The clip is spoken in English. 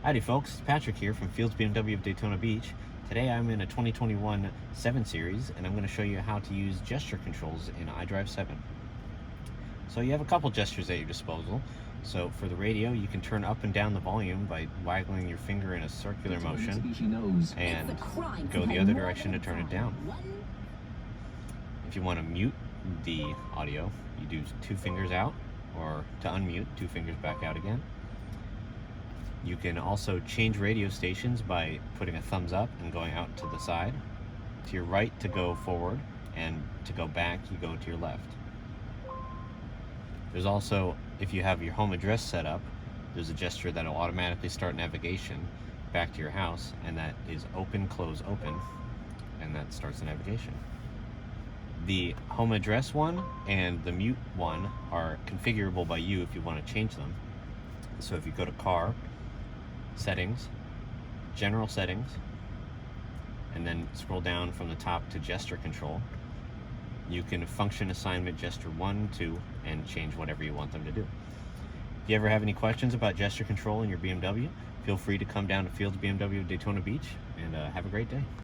Howdy folks, it's Patrick here from Fields BMW of Daytona Beach. Today I'm in a 2021 7 Series and I'm going to show you how to use gesture controls in iDrive 7. So you have a couple gestures at your disposal. So for the radio, you can turn up and down the volume by waggling your finger in a circular motion and go the other direction to turn it down. If you want to mute the audio, you do 2 fingers out, or to unmute, 2 fingers back out again. You can also change radio stations by putting a thumbs up and going out to the side. To your right to go forward, and to go back you go to your left. There's also, if you have your home address set up, there's a gesture that will automatically start navigation back to your house, and that is open, close, open, and that starts the navigation. The home address one and the mute one are configurable by you if you want to change them. So if you go to car, settings, general settings, and then scroll down from the top to gesture control, you can function assignment gesture 1, 2, and change whatever you want them to do. If you ever have any questions about gesture control in your BMW, feel free to come down to Fields BMW of Daytona Beach, and have a great day.